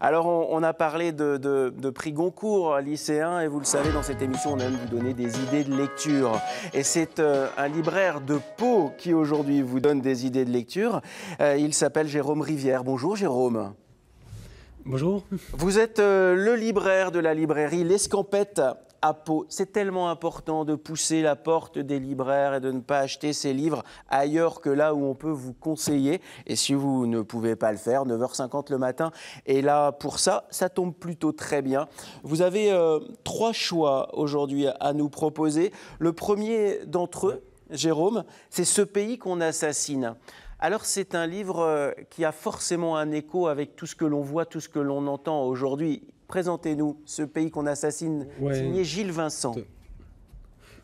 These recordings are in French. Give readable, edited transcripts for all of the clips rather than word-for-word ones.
Alors, on a parlé de prix Goncourt lycéen et vous le savez, dans cette émission, on aime vous donner des idées de lecture. Et c'est un libraire de Pau qui aujourd'hui vous donne des idées de lecture. Il s'appelle Jérôme Rivière. Bonjour Jérôme. Bonjour. Vous êtes le libraire de la librairie L'Escampette à Pau. C'est tellement important de pousser la porte des libraires et de ne pas acheter ces livres ailleurs que là où on peut vous conseiller. Et si vous ne pouvez pas le faire, 9h50 le matin est là pour ça. Ça tombe plutôt très bien. Vous avez 3 choix aujourd'hui à nous proposer. Le premier d'entre eux, Jérôme, c'est Ce pays qu'on assassine. Alors c'est un livre qui a forcément un écho avec tout ce que l'on voit, tout ce que l'on entend aujourd'hui. Présentez-nous Ce pays qu'on assassine, signé Gilles Vincent.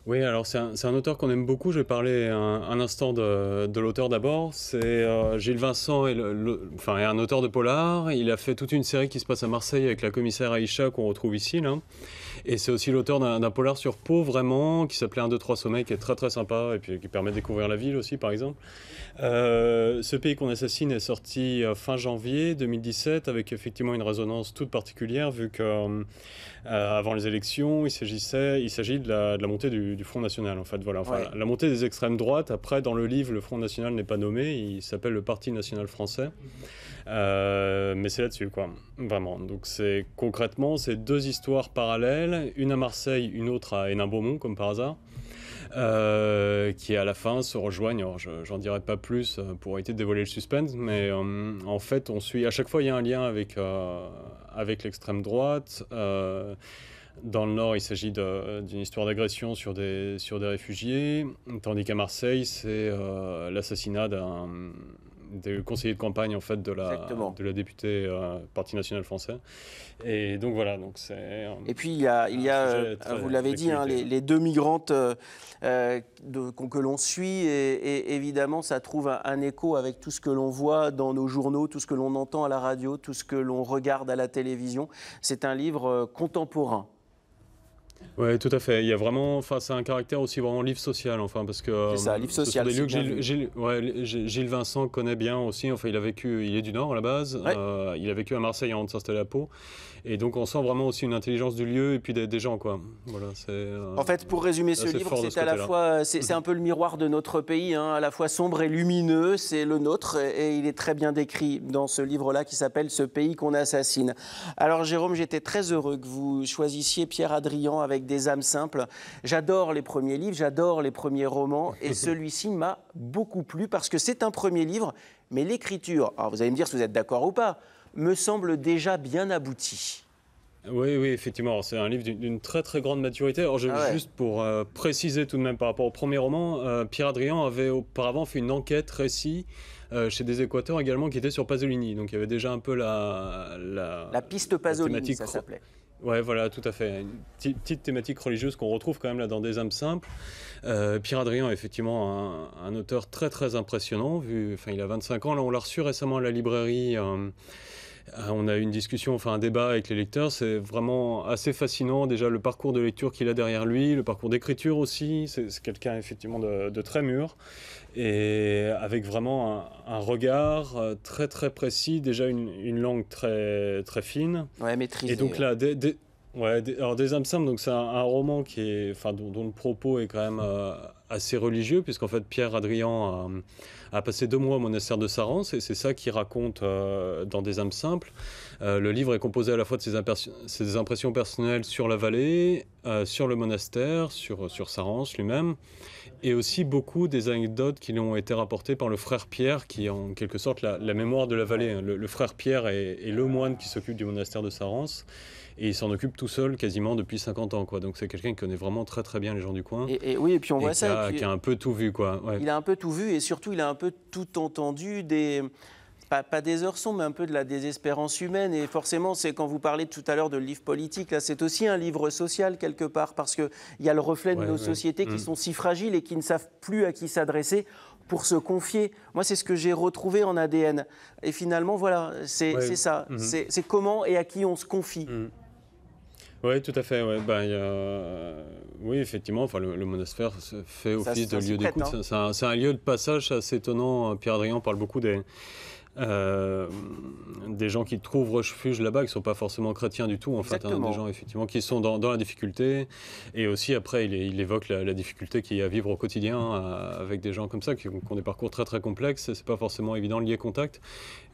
Oui, alors c'est un auteur qu'on aime beaucoup. Je vais parler un instant de l'auteur d'abord. C'est Gilles Vincent, est un auteur de polar. Il a fait toute une série qui se passe à Marseille avec la commissaire Aïcha qu'on retrouve ici, là. Et c'est aussi l'auteur d'un polar sur Pau, vraiment, qui s'appelait 1, 2, 3 Sommeil, qui est très très sympa et puis qui permet de découvrir la ville aussi, par exemple. Ce pays qu'on assassine est sorti fin janvier 2017 avec effectivement une résonance toute particulière vu que avant les élections, il s'agit de la montée du Front National, en fait. Voilà. Enfin, Ouais. la montée des extrêmes droites. Après, dans le livre, le Front National n'est pas nommé, il s'appelle le Parti National Français. Mais c'est là-dessus, quoi. Vraiment. Donc concrètement, c'est 2 histoires parallèles, une à Marseille, une autre à Hénin-Beaumont, comme par hasard. Qui à la fin se rejoignent. Alors, j'en dirai pas plus pour éviter de dévoiler le suspense, mais en fait, on suit. À chaque fois, il y a un lien avec l'extrême droite. Dans le Nord, il s'agit d'une histoire d'agression sur des réfugiés, tandis qu'à Marseille, c'est l'assassinat des conseillers de campagne en fait de la députée Parti National Français. Et donc voilà, donc c'est. Et puis il y a vous l'avez dit, hein, les 2 migrantes que l'on suit, et évidemment ça trouve un écho avec tout ce que l'on voit dans nos journaux, tout ce que l'on entend à la radio, tout ce que l'on regarde à la télévision. C'est un livre contemporain. Oui, tout à fait. Il y a vraiment, c'est un caractère aussi vraiment livre social, enfin, parce que C'est ça, livre social. ce sont des lieux que Gilles Vincent connaît bien aussi. Enfin, il est du Nord à la base. Ouais. Il a vécu à Marseille avant de s'installer à Pau. Et donc, on sent vraiment aussi une intelligence du lieu et puis des gens, quoi. Voilà, En fait, pour résumer ce livre, c'est à la fois, c'est un peu le miroir de notre pays, hein, à la fois sombre et lumineux, c'est le nôtre, et il est très bien décrit dans ce livre-là qui s'appelle Ce pays qu'on assassine. Alors Jérôme, j'étais très heureux que vous choisissiez Pierre Hadrian avec Des âmes simples. J'adore les premiers livres, j'adore les premiers romans, et celui-ci m'a beaucoup plu parce que c'est un premier livre, mais l'écriture, alors vous allez me dire si vous êtes d'accord ou pas, me semble déjà bien aboutie. Oui, oui, effectivement. C'est un livre d'une très très grande maturité. Alors, juste pour préciser tout de même par rapport au premier roman, Pierre Hadrian avait auparavant fait une enquête récit chez des Équateurs également qui était sur Pasolini. Donc il y avait déjà un peu la piste Pasolini, ça s'appelait. Ouais, voilà, tout à fait. Une petite thématique religieuse qu'on retrouve quand même là dans Des âmes simples. Pierre Hadrian est effectivement un auteur très très impressionnant. Il a 25 ans. Là, on l'a reçu récemment à la librairie. On a eu une discussion, un débat avec les lecteurs. C'est vraiment assez fascinant. Déjà, le parcours de lecture qu'il a derrière lui, le parcours d'écriture aussi. C'est quelqu'un effectivement de très mûr et avec vraiment un regard très très précis. Déjà une langue très très fine. Ouais, maîtrisée. Et donc là, alors Des âmes simples, donc c'est un roman qui est, dont le propos est quand même assez religieux, puisqu'en fait Pierre Hadrian a passé 2 mois au monastère de Sarance, et c'est ça qu'il raconte dans Des âmes simples. Le livre est composé à la fois de ses impressions personnelles sur la vallée, sur le monastère, sur Sarance lui-même, et aussi beaucoup des anecdotes qui lui ont été rapportées par le frère Pierre, qui est en quelque sorte la mémoire de la vallée. Le frère Pierre est le moine qui s'occupe du monastère de Sarance. Et il s'en occupe tout seul quasiment depuis 50 ans, quoi. Donc c'est quelqu'un qui connaît vraiment très très bien les gens du coin. Oui, et puis on voit ça. Qui a un peu tout vu, quoi. Ouais. Il a un peu tout vu et surtout il a un peu tout entendu, pas des heures sombres, mais un peu de la désespérance humaine. Et forcément, c'est quand vous parlez tout à l'heure de livre politique, là, c'est aussi un livre social quelque part, parce qu'il y a le reflet de nos sociétés qui sont si fragiles et qui ne savent plus à qui s'adresser pour se confier. Moi, c'est ce que j'ai retrouvé en ADN. Et finalement, voilà, c'est ça. C'est comment et à qui on se confie. Oui, tout à fait. Ouais. Oui, effectivement, le monastère fait office de lieu d'écoute. Hein. C'est un lieu de passage assez étonnant. Pierre Hadrian parle beaucoup des gens qui trouvent refuge là-bas, qui ne sont pas forcément chrétiens du tout, en fait, hein, des gens effectivement qui sont dans la difficulté. Et aussi, après, il évoque la difficulté qu'il y a à vivre au quotidien avec des gens comme ça, qui ont des parcours très très complexes. C'est pas forcément évident de lier contact.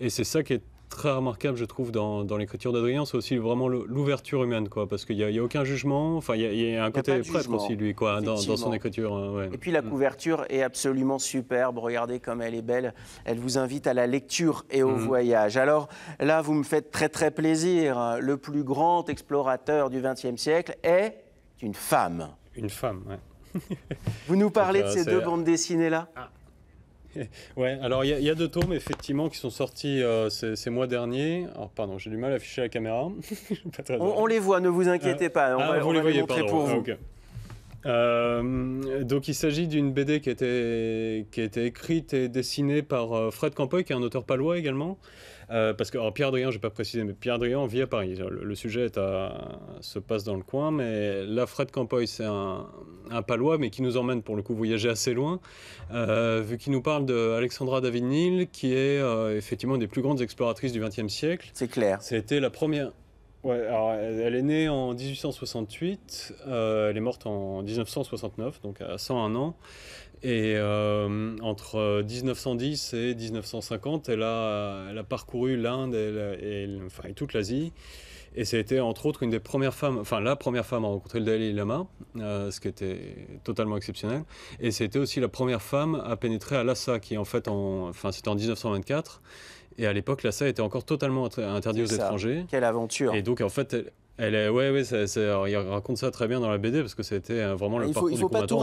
Et c'est ça qui est très remarquable, je trouve, dans l'écriture d'Adrien, c'est aussi vraiment l'ouverture humaine, quoi, parce qu'il n'y a aucun jugement. Enfin, il y a un côté prêtre aussi, lui, quoi, dans son écriture. Ouais. Et puis la couverture est absolument superbe. Regardez comme elle est belle. Elle vous invite à la lecture et au voyage. Alors là, vous me faites très très plaisir. Le plus grand explorateur du XXe siècle est une femme. Une femme, ouais. Vous nous parlez de ces deux bandes dessinées-là? Ouais, alors il y a 2 tomes effectivement qui sont sortis ces mois derniers. Alors pardon, j'ai du mal à afficher la caméra. On les voit, ne vous inquiétez pas. On va les montrer pour vous. Okay. Donc il s'agit d'une BD qui a été écrite et dessinée par Fred Campoy, qui est un auteur palois également. Parce que Pierre Drian, je n'ai pas précisé, mais Pierre Drian vit à Paris. Le sujet se passe dans le coin, mais là, Fred Campoy, c'est un palois, mais qui nous emmène pour le coup voyager assez loin, vu qu'il nous parle d'Alexandra David-Néel, qui est effectivement une des plus grandes exploratrices du XXe siècle. C'est clair. C'était la première. Ouais, alors elle est née en 1868, elle est morte en 1969, donc à 101 ans. Et entre 1910 et 1950, elle a parcouru l'Inde et toute l'Asie. Et c'était entre autres une des premières femmes, enfin la première femme à rencontrer le Dalai Lama, ce qui était totalement exceptionnel. Et c'était aussi la première femme à pénétrer à Lhasa, qui en fait, c'était en 1924. Et à l'époque, Lhasa était encore totalement interdit aux étrangers. Quelle aventure! Et donc en fait, il raconte ça très bien dans la BD parce que c'était vraiment le parcours du combattant.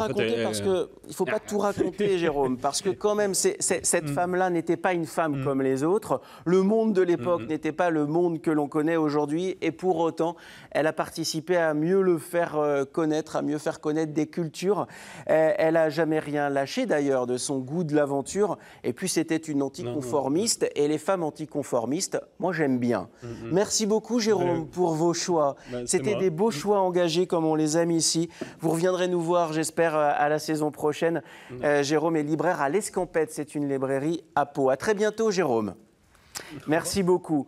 Il faut pas tout raconter, Jérôme, parce que quand même, cette femme-là n'était pas une femme comme les autres. Le monde de l'époque n'était pas le monde que l'on connaît aujourd'hui, et pour autant, elle a participé à mieux le faire connaître, à mieux faire connaître des cultures. Elle a jamais rien lâché d'ailleurs de son goût de l'aventure. Et puis c'était une anticonformiste, et les femmes anticonformistes, moi j'aime bien. Merci beaucoup, Jérôme, pour vos choix. C'était des beaux choix engagés comme on les aime ici. Vous reviendrez nous voir, j'espère, à la saison prochaine. Jérôme est libraire à l'Escampette. C'est une librairie à Pau. À très bientôt, Jérôme. Merci beaucoup.